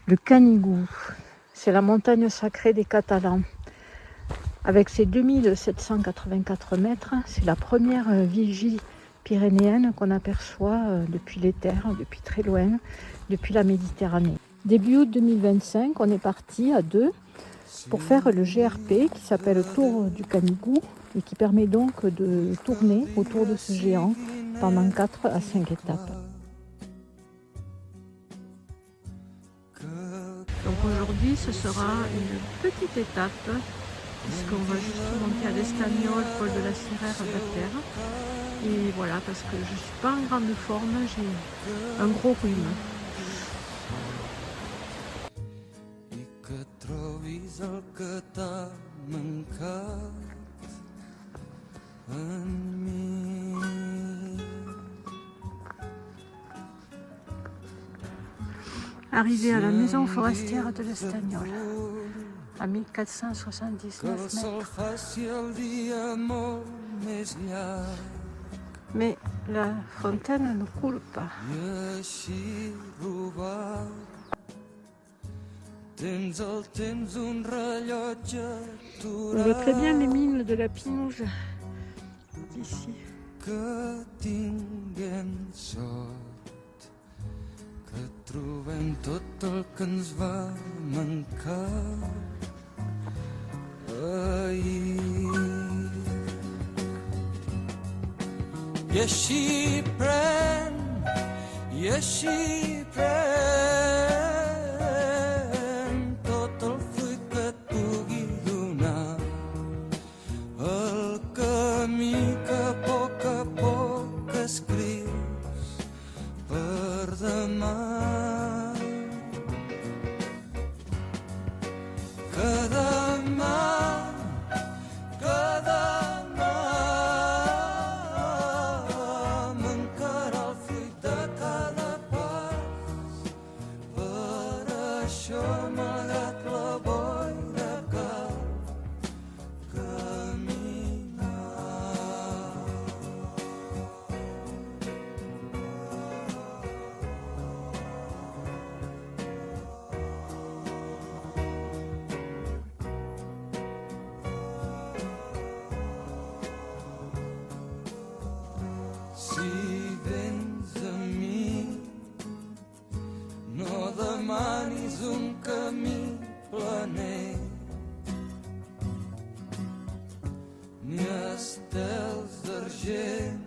Le Canigou, c'est la montagne sacrée des Catalans. Avec ses 2784 mètres, c'est la première vigie pyrénéenne qu'on aperçoit depuis les terres, depuis très loin, depuis la Méditerranée. Début août 2025, on est parti à deux pour faire le GRP qui s'appelle Tour du Canigou et qui permet donc de tourner autour de ce géant pendant 4 à 5 étapes. Donc aujourd'hui, ce sera une petite étape, puisqu'on va juste monter à l'Estagnol, Col de la Sierra, Bater. Et voilà, parce que je ne suis pas en grande forme, j'ai un gros rhume. Arrivé à la maison forestière de l'Estagnol, à 1479 mètres. Mais la fontaine ne coule pas. On voit très bien les mines de la Pinouge d'ici. Trobem tot el que ens va mancar ahir. I així pren tot el fruit que et pugui donar el camí que a poc escrius per demà. Si vens a mi, no demanis un camí planer, ni estels d'argent,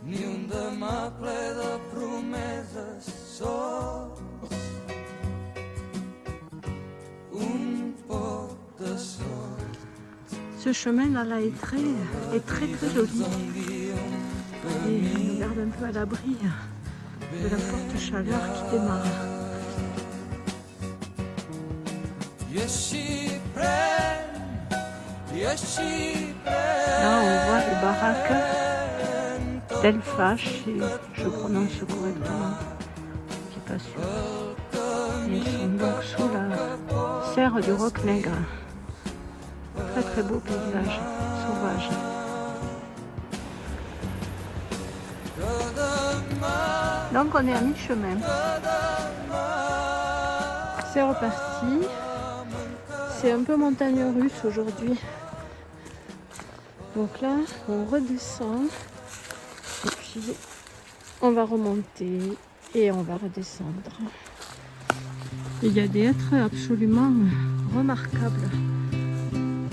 ni un demà ple de promeses, sols un poc de sol. Ce chemin-là est très joli. Et nous garde un peu à l'abri de la forte chaleur qui démarre. Là on voit les baraques d'Elfach, si je prononce correctement, je suis pas sûre. Ils sont donc sous la serre du Roc Nègre. Très beau paysage sauvage. Donc on est à mi-chemin. C'est reparti. C'est un peu montagne russe aujourd'hui. Donc là, on redescend. Et puis, on va remonter et on va redescendre. Il y a des êtres absolument remarquables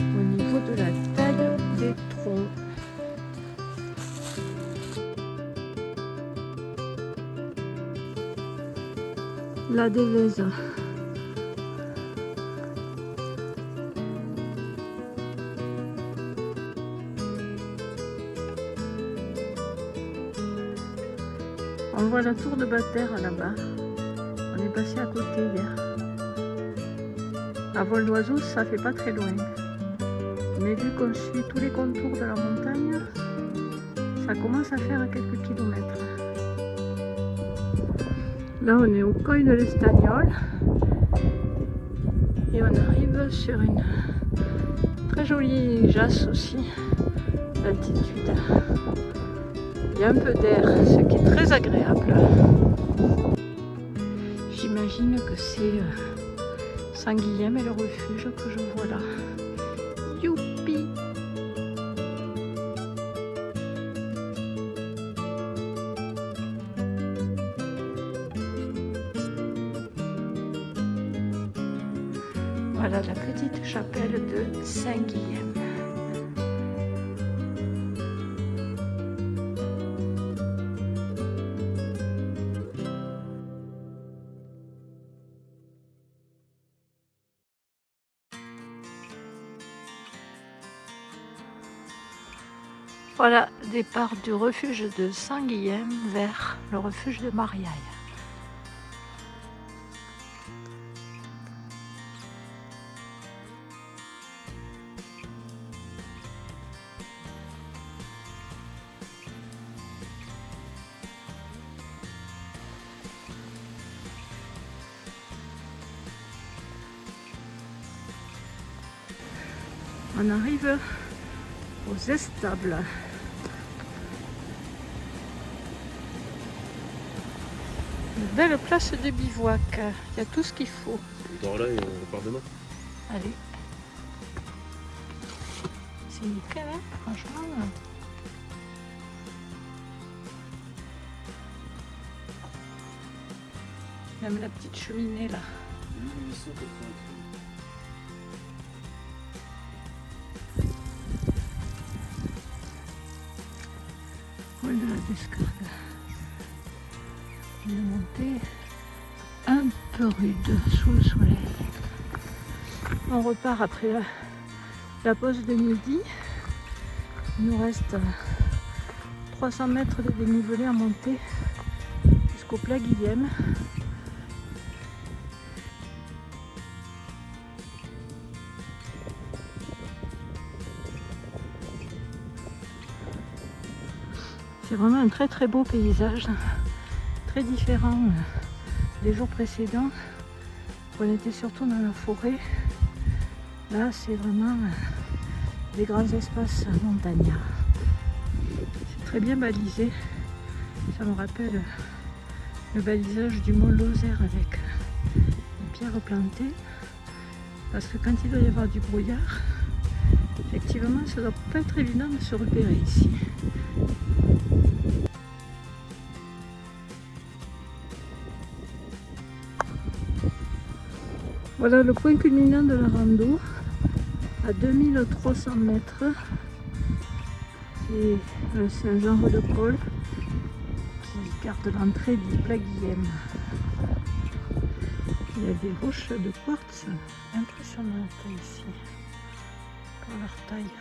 au niveau de la taille des troncs. La Devèze. On voit la tour de Bater là-bas. On est passé à côté hier. À vol d'oiseau, ça fait pas très loin. Mais vu qu'on suit tous les contours de la montagne, ça commence à faire quelques kilomètres. Là, on est au col de l'Estagnol et on arrive sur une très jolie jasse aussi d'altitude. Il y a un peu d'air, ce qui est très agréable. j'imagine que c'est Saint-Guilhem et le refuge que je vois là. Youpi! Voilà la petite chapelle de Saint-Guilhem. Voilà, départ du refuge de Saint-Guilhem vers le refuge de Mariaille. On arrive aux estables. Une belle place de bivouac. Il y a tout ce qu'il faut. On dort là et on repart demain. Allez. C'est nickel, hein, franchement. Même la petite cheminée là. 1888. Hall de la Descargue. Une montée un peu rude sous le soleil. On repart après la pause de midi. Il nous reste 300 mètres de dénivelé à monter jusqu'au Plat Guilhem. C'est vraiment un très très beau paysage, très différent des jours précédents. On était surtout dans la forêt. Là, c'est vraiment des grands espaces montagnards. C'est très bien balisé. Ça me rappelle le balisage du mont Lozère avec les pierres plantées. Parce que quand il doit y avoir du brouillard, effectivement, ça ne doit pas être évident de se repérer ici. Voilà le point culminant de la rando, à 2300 mètres. C'est le Saint-Jean-de-Col qui garde l'entrée du Plat Guilhem. Il y a des roches de quartz impressionnantes ici, pour leur taille.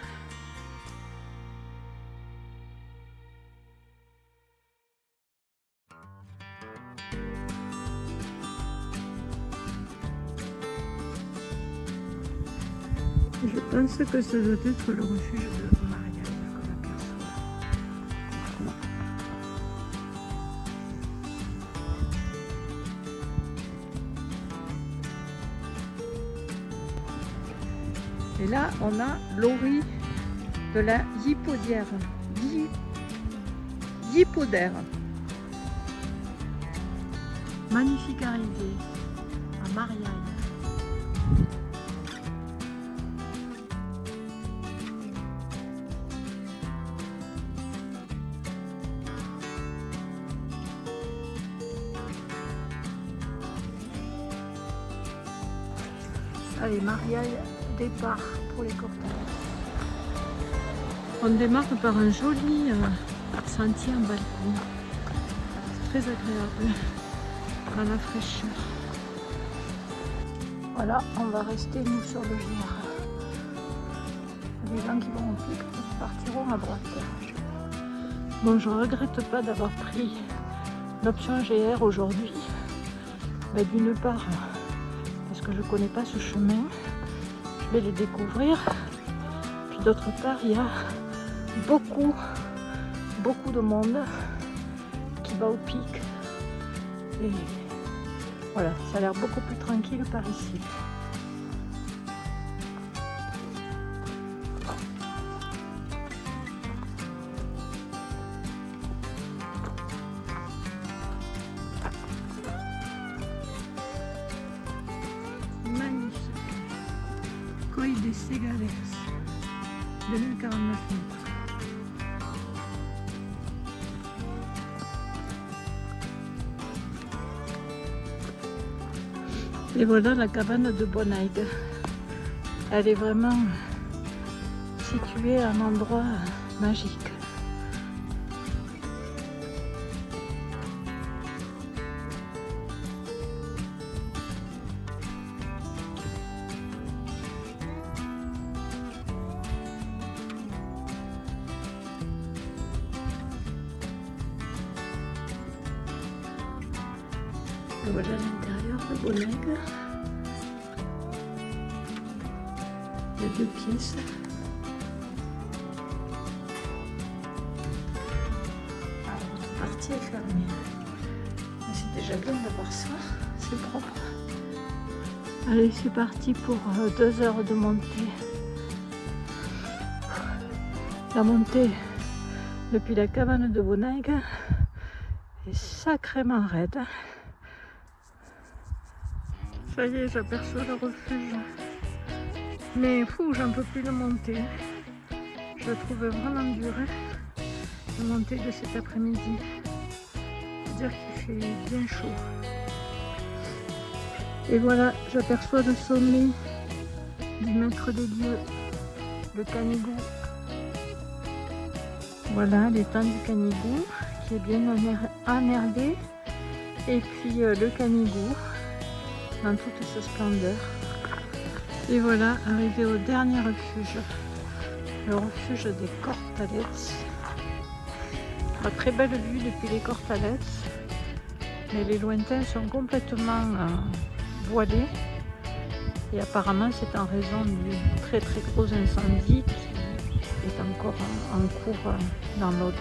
Je pense que ça doit être le refuge de Mariaille qu'on aperçoit. Et là, on a l'ori de la Gypodière. Gypodère. Magnifique arrivée à Mariaille. Allez, Mariaille, départ pour les cortèges. On démarre par un joli sentier en balcon. C'est très agréable dans la fraîcheur. Voilà, on va rester nous sur le GR. Les gens qui vont au pic partiront à droite. Bon, je ne regrette pas d'avoir pris l'option GR aujourd'hui. Mais d'une part, parce que je ne connais pas ce chemin, je vais le découvrir. Puis d'autre part, il y a beaucoup de monde qui va au pic. Et voilà, ça a l'air beaucoup plus tranquille par ici. Coll des Cigales, 2049 mètres. Et voilà la cabane de Bonaig. Elle est vraiment située à un endroit magique. Et voilà l'intérieur de Bonaig. Il y a 2 pièces. La partie est fermée. Mais c'est déjà bien d'avoir ça, c'est propre. Allez, c'est parti pour 2 heures de montée. La montée depuis la cabane de Bonaig est sacrément raide. Ça y est, j'aperçois le refuge. Mais fou, j'en peux plus de monter. Je la trouve vraiment dure, la montée de cet après-midi. C'est-à-dire qu'il fait bien chaud. Et voilà, j'aperçois le sommet du maître des lieux, le Canigou. Voilà l'étang du Canigou qui est bien enherbé. Et puis le Canigou dans toute sa splendeur. Et voilà, arrivé au dernier refuge, le refuge des Cortalettes. Une très belle vue depuis les Cortalettes, mais les lointains sont complètement voilés. Et apparemment, c'est en raison du très gros incendie qui est encore en cours dans l'Aude.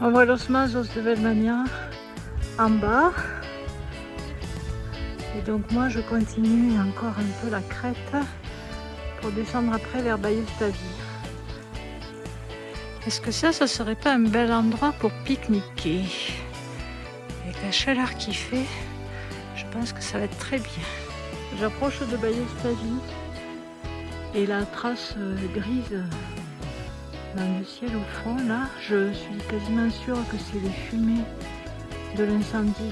On voit Los Mazos de Vellmania en bas. Et donc moi je continue encore un peu la crête pour descendre après vers Ballestavi. Est-ce que ça serait pas un bel endroit pour pique-niquer? Avec la chaleur qu'il fait, je pense que ça va être très bien. J'approche de Ballestavi et la trace grise dans le ciel au fond, là, je suis quasiment sûre que c'est les fumées de l'incendie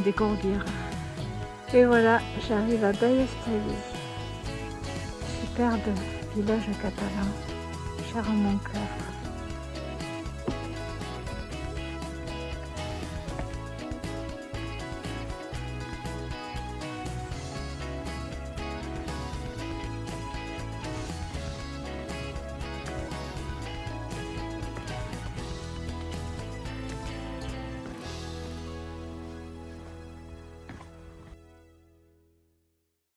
des Cordières. Et voilà, j'arrive à Ballestavi, superbe village catalan, cher à mon cœur.